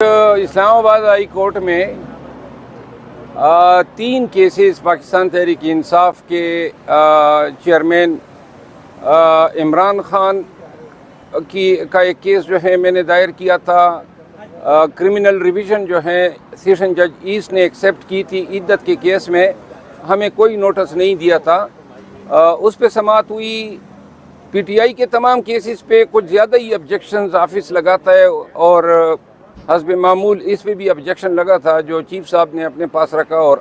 اسلام آباد high court میں 3 cases Pakistan Tehreek Insaf کے چیئرمین عمران خان کا ایک کیس جو ہے میں نے دائر کیا تھا. کرمنل ریویژن جو ہے سیشن جج ایسٹ نے ایکسیپٹ کی تھی. عدت کے کیس میں ہمیں کوئی نوٹس نہیں دیا تھا. اس پہ سماعت ہوئی. پی ٹی آئی کے تمام کیسز پہ کچھ زیادہ ہی آبجیکشنز آفس لگاتا ہے اور حسب معمول اس پہ بھی آبجیکشن لگا تھا جو چیف صاحب نے اپنے پاس رکھا اور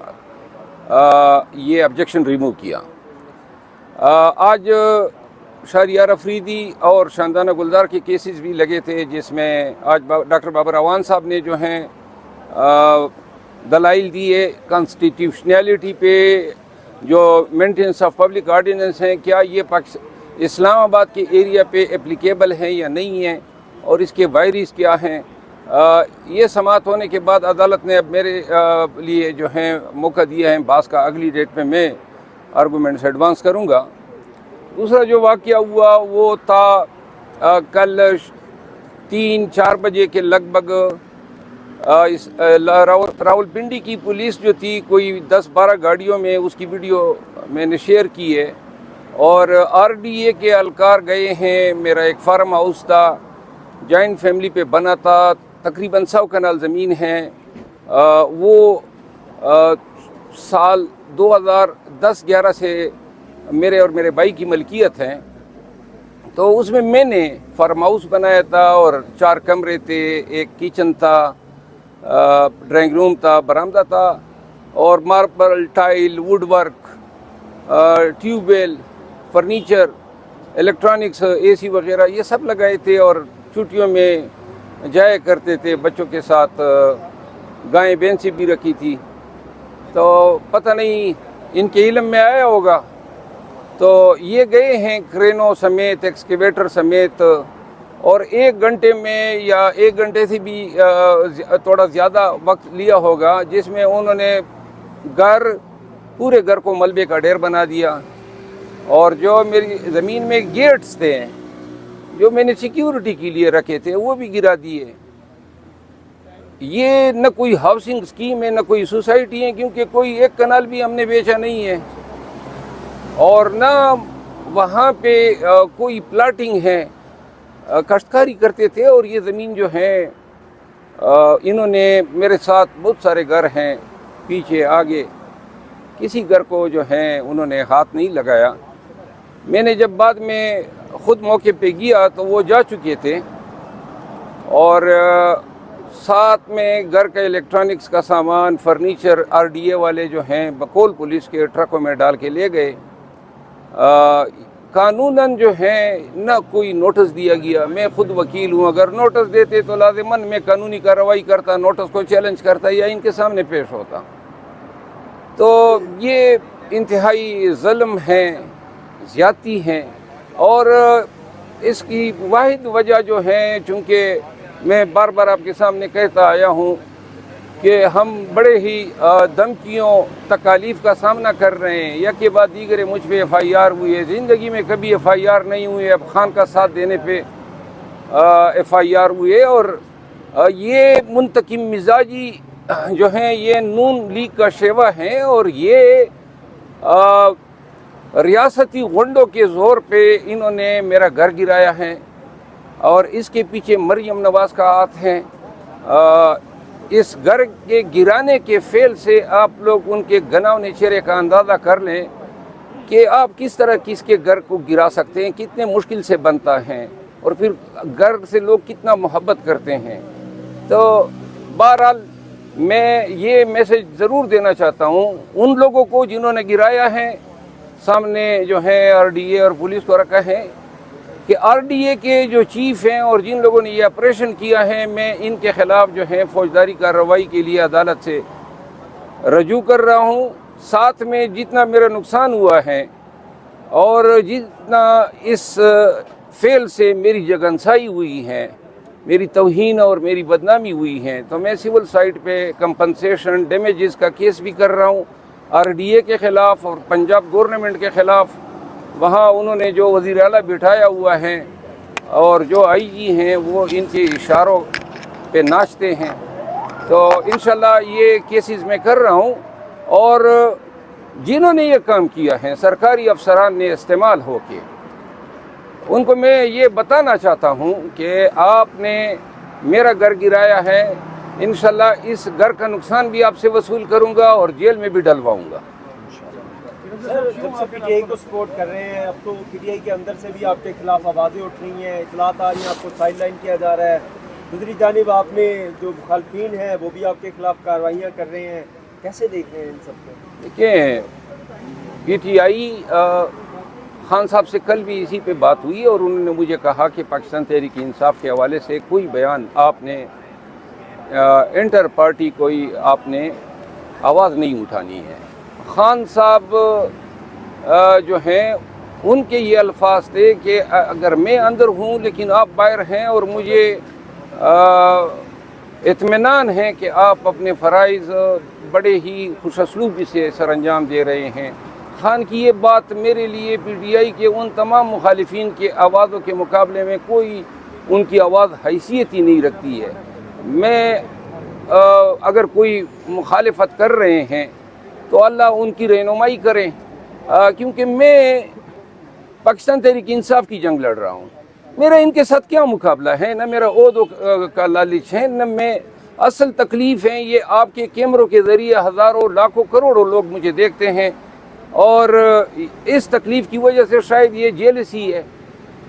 یہ آبجیکشن ریموو کیا. آج شہریار افریدی اور شاندانہ گلزار کے کیسز بھی لگے تھے جس میں آج ڈاکٹر بابر اعوان صاحب نے جو ہیں دلائل دیے کانسٹیٹیوشنلٹی پہ جو مینٹیننس آف پبلک آرڈیننس ہیں کیا یہ اسلام آباد کے ایریا پہ اپلیکیبل ہیں یا نہیں ہیں اور اس کے وائریز کیا ہیں. یہ سماعت ہونے کے بعد عدالت نے اب میرے لیے جو ہیں موقع دیا ہے بعض کا اگلی ڈیٹ پہ میں آرگومنٹس ایڈوانس کروں گا. دوسرا جو واقعہ ہوا وہ تھا کل 3-4 بجے کے لگ بھگ راولپنڈی کی پولیس جو تھی کوئی 10-12 گاڑیوں میں اس کی ویڈیو میں نے شیئر کی ہے اور آر ڈی اے کے اہلکار گئے ہیں. میرا ایک فارم ہاؤس تھا جوائنٹ فیملی پہ بنا تھا, تقریباً 100 کنال زمین ہے. وہ سال 2010-11 سے میرے اور میرے بھائی کی ملکیت ہیں. تو اس میں نے فارم ہاؤس بنایا تھا اور 4 کمرے تھے, ایک کچن تھا, ڈرائنگ روم تھا, برآمدہ تھا اور marble, tile, wood work, tube well, furniture, electronics, A C وغیرہ یہ سب لگائے تھے اور چھٹیوں میں جایا کرتے تھے بچوں کے ساتھ. گائیں بھینسیں بھی رکھی تھی. تو پتہ نہیں ان کے علم میں آیا ہوگا تو یہ گئے ہیں کرینوں سمیت, ایکسکیویٹر سمیت اور 1 گھنٹے میں یا 1 گھنٹے سے بھی تھوڑا زیادہ وقت لیا ہوگا جس میں انہوں نے پورے گھر کو ملبے کا ڈھیر بنا دیا. اور جو میری زمین میں گیٹس تھے جو میں نے سیکیورٹی کے لیے رکھے تھے وہ بھی گرا دیے. یہ نہ کوئی ہاؤسنگ اسکیم ہے نہ کوئی سوسائٹی ہے کیونکہ کوئی 1 کنال بھی ہم نے بیچا نہیں ہے اور نہ وہاں پہ کوئی پلاٹنگ ہے. کاشتکاری کرتے تھے اور یہ زمین جو ہے انہوں نے میرے ساتھ بہت سارے گھر ہیں پیچھے آگے, کسی گھر کو جو ہے انہوں نے ہاتھ نہیں لگایا. میں نے جب بعد میں خود موقع پہ گیا تو وہ جا چکے تھے اور ساتھ میں گھر کا الیکٹرانکس کا سامان, فرنیچر آر ڈی اے والے جو ہیں بقول پولیس کے ٹرکوں میں ڈال کے لے گئے. قانوناً جو ہے نہ کوئی نوٹس دیا گیا. میں خود وکیل ہوں, اگر نوٹس دیتے تو لازماً میں قانونی کارروائی کرتا, نوٹس کو چیلنج کرتا یا ان کے سامنے پیش ہوتا. تو یہ انتہائی ظلم ہیں, زیادتی ہیں اور اس کی واحد وجہ جو ہے, چونکہ میں بار بار آپ کے سامنے کہتا آیا ہوں کہ ہم بڑے ہی دھمکیوں تکالیف کا سامنا کر رہے ہیں. یک کے بعد دیگر مجھ پہ ایف آئی آر ہوئی ہے. زندگی میں کبھی ایف آئی آر نہیں ہوئی, اب خان کا ساتھ دینے پہ ایف آئی آر ہوئی ہے. اور یہ منتقم مزاجی جو ہیں یہ نون لیگ کا شیوا ہیں اور یہ ریاستی غنڈوں کے زور پہ انہوں نے میرا گھر گرایا ہے اور اس کے پیچھے مریم نواز کا ہاتھ ہے. اس گھر کے گرانے کے فعل سے آپ لوگ ان کے گناونے چہرے کا اندازہ کر لیں کہ آپ کس طرح کس کے گھر کو گرا سکتے ہیں, کتنے مشکل سے بنتا ہے اور پھر گھر سے لوگ کتنا محبت کرتے ہیں. تو بہرحال میں یہ میسج ضرور دینا چاہتا ہوں ان لوگوں کو جنہوں نے گرایا ہے, سامنے جو ہے آر ڈی اے اور پولیس کو رکھا ہے کہ آر ڈی اے کے جو چیف ہیں اور جن لوگوں نے یہ آپریشن کیا ہے میں ان کے خلاف جو ہے فوجداری کارروائی کے لیے عدالت سے رجوع کر رہا ہوں. ساتھ میں جتنا میرا نقصان ہوا ہے اور جتنا اس فعل سے میری جگنسائی ہوئی ہے, میری توہین اور میری بدنامی ہوئی ہے, تو میں سول سائٹ پہ کمپنسیشن ڈیمیجز کا کیس بھی کر رہا ہوں آر ڈی اے کے خلاف اور پنجاب گورنمنٹ کے خلاف. وہاں انہوں نے جو وزیر اعلیٰ بٹھایا ہوا ہے اور جو آئی جی ہیں وہ ان کے اشاروں پہ ناچتے ہیں. تو انشاءاللہ یہ کیسز میں کر رہا ہوں، اور جنہوں نے یہ کام کیا ہے سرکاری افسران نے استعمال ہو کے، ان کو میں یہ بتانا چاہتا ہوں کہ آپ نے میرا گھر گرایا ہے، انشاءاللہ اس گھر کا نقصان بھی آپ سے وصول کروں گا اور جیل میں بھی ڈلواؤں گا۔ سر جب سے پی ٹی آئی کو سپورٹ کر رہے ہیں، اب تو پی ٹی آئی کے اندر سے بھی آپ کے خلاف آوازیں اٹھ رہی ہیں، اطلاعات آ رہی ہیں، آپ کو سائڈ لائن کیا جا رہا ہے، دوسری جانب آپ نے جو مخالفین ہیں وہ بھی آپ کے خلاف کارروائیاں کر رہے ہیں، کیسے دیکھ رہے ہیں ان سب کو؟ دیکھیں، پی ٹی آئی خان صاحب سے کل بھی اسی پہ بات ہوئی اور انہوں نے مجھے کہا کہ پاکستان تحریک انصاف کے حوالے سے کوئی بیان آپ نے انٹر پارٹی کوئی آپ نے آواز نہیں اٹھانی ہے۔ خان صاحب جو ہیں ان کے یہ الفاظ تھے کہ اگر میں اندر ہوں لیکن آپ باہر ہیں اور مجھے اطمینان ہے کہ آپ اپنے فرائض بڑے ہی خوش اسلوبی سے سر انجام دے رہے ہیں۔ خان کی یہ بات میرے لیے پی ٹی آئی کے ان تمام مخالفین کے آوازوں کے مقابلے میں کوئی ان کی آواز حیثیت ہی نہیں رکھتی ہے۔ میں اگر کوئی مخالفت کر رہے ہیں تو اللہ ان کی رہنمائی کریں، کیونکہ میں پاکستان تحریک انصاف کی جنگ لڑ رہا ہوں۔ میرا ان کے ساتھ کیا مقابلہ ہے؟ نہ میرا عہدوں کا لالچ ہے، نہ میں اصل تکلیف ہے یہ آپ کے کیمروں کے ذریعے ہزاروں لاکھوں کروڑوں لوگ مجھے دیکھتے ہیں، اور اس تکلیف کی وجہ سے شاید یہ جیلسی ہے۔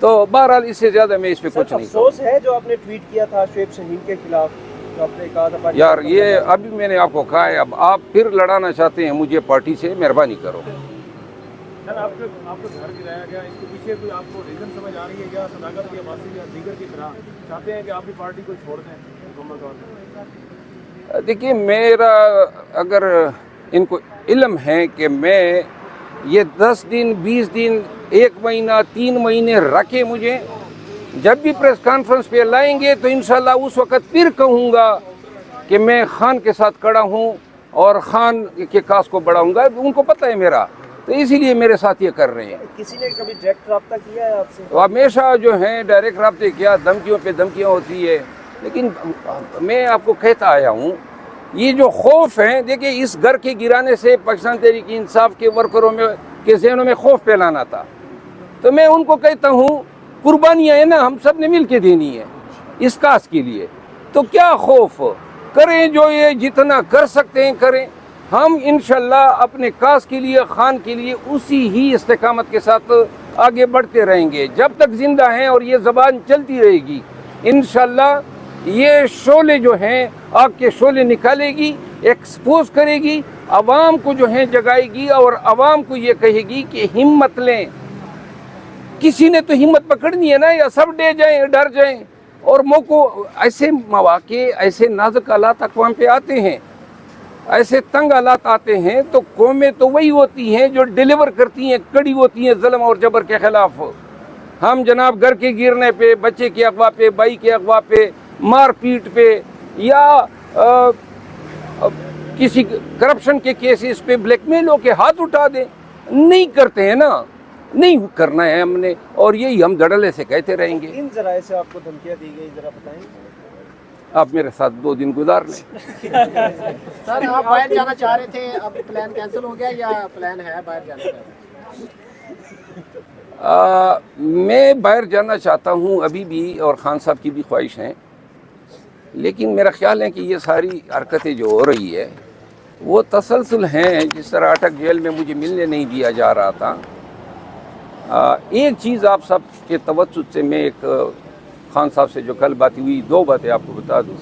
تو بہرحال اس سے زیادہ میں اس پہ کچھ نہیں کہوں۔ افسوس ہے جو آپ نے ٹویٹ کیا تھا شعیب شاہین کے خلاف، جو آپ نے کہا تھا یار یہ ابھی میں نے آپ کو کہا ہے، اب آپ پھر لڑانا چاہتے ہیں مجھے پارٹی سے، مہربانی کرو۔ سر آپ کو گھر گرایا گیا، اس کے پیچھے کوئی آپ کو ریزن سمجھ آ رہی ہے یا صداقت یا باسی یا دیگر کی طرح چاہتے ہیں کہ آپ بھی پارٹی کو چھوڑ دیں مکمل طور پر؟ دیکھیے، میرا اگر ان کو علم ہے کہ میں یہ 10 دن 20 دن 1 مہینہ 3 مہینے رکھے، مجھے جب بھی پریس کانفرنس پہ لائیں گے تو انشاءاللہ اس وقت پھر کہوں گا کہ میں خان کے ساتھ کھڑا ہوں اور خان کے کاس کو بڑھاؤں گا۔ ان کو پتہ ہے میرا، تو اسی لیے میرے ساتھ یہ کر رہے ہیں۔ کسی نے کبھی ڈائریکٹ رابطہ کیا ہے آپ سے؟ ہمیشہ جو ہیں ڈائریکٹ رابطے کیا، دھمکیوں پہ دھمکیاں ہوتی ہے، لیکن میں آپ کو کہتا آیا ہوں یہ جو خوف ہیں، دیکھیں اس گھر کے گرانے سے پاکستان تحریک انصاف کے ورکروں میں کے ذہنوں میں خوف پھیلانا تھا، تو میں ان کو کہتا ہوں قربانیاں ہیں نا، ہم سب نے مل کے دینی ہے اس کاس کے لیے، تو کیا خوف کریں، جو یہ جتنا کر سکتے ہیں کریں۔ ہم انشاءاللہ اپنے کاس کے لیے، خان کے لیے اسی ہی استقامت کے ساتھ آگے بڑھتے رہیں گے جب تک زندہ ہیں، اور یہ زبان چلتی رہے گی انشاءاللہ۔ یہ شعلے جو ہیں آگ کے شعلے نکالے گی، ایکسپوز کرے گی، عوام کو جو ہے جگائے گی، اور عوام کو یہ کہے گی کہ ہمت لیں۔ کسی نے تو ہمت پکڑنی ہے نا، یا سب ڈر جائیں، اور موقع ایسے مواقع، ایسے نازک حالات اقوام پہ آتے ہیں، ایسے تنگ حالات آتے ہیں، تو قومیں تو وہی ہوتی ہیں جو ڈیلیور کرتی ہیں، کڑی ہوتی ہیں ظلم اور جبر کے خلاف۔ ہم جناب گھر کے گرنے پہ، بچے کے اغوا پہ، بھائی کے اغوا پہ، مار پیٹ پہ، یا کسی کرپشن کے کیسز پہ بلیک میل ہو کے ہاتھ اٹھا دیں، نہیں کرتے ہیں نا، نہیں کرنا ہے ہم نے، اور یہی ہم دھڑلے سے کہتے رہیں گے۔ کن ذرائع سے آپ کو دھمکیاں دی گئی ذرا بتائیں؟ آپ میرے ساتھ 2 دن گزار لیں۔ سر آپ باہر جانا چاہ رہے تھے، اب پلان کینسل ہو گیا یا پلان ہے باہر جانے کا؟ میں باہر جانا چاہتا ہوں ابھی بھی، اور خان صاحب کی بھی خواہش ہیں، لیکن میرا خیال ہے کہ یہ ساری حرکتیں جو ہو رہی ہے وہ تسلسل ہیں، جس طرح اٹک جیل میں مجھے ملنے نہیں دیا جا رہا تھا۔ ایک چیز آپ سب کے توسط سے میں ایک خان صاحب سے جو کل بات ہوئی، 2 باتیں آپ کو بتا دوں۔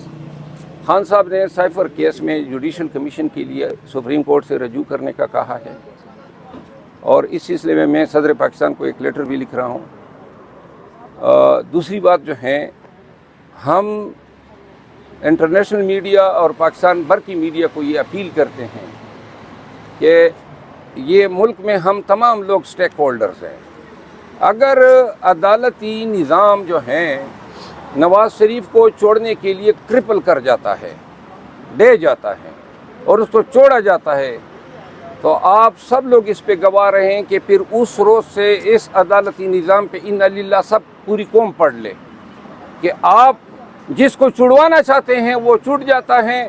خان صاحب نے سائفر کیس میں جوڈیشل کمیشن کے لیے سپریم کورٹ سے رجوع کرنے کا کہا ہے، اور اس سلسلے میں صدر پاکستان کو ایک لیٹر بھی لکھ رہا ہوں۔ دوسری بات جو ہے، ہم انٹرنیشنل میڈیا اور پاکستان بھر کی میڈیا کو یہ اپیل کرتے ہیں کہ یہ ملک میں ہم تمام لوگ سٹیک ہولڈرز ہیں۔ اگر عدالتی نظام جو ہیں نواز شریف کو چھوڑنے کے لیے کرپل کر جاتا ہے، دے جاتا ہے، اور اس کو چھوڑا جاتا ہے، تو آپ سب لوگ اس پہ گواہ رہے ہیں کہ پھر اس روز سے اس عدالتی نظام پہ انا للہ سب پوری قوم پڑھ لے کہ آپ جس کو چھڑوانا چاہتے ہیں وہ چھوٹ جاتا ہے،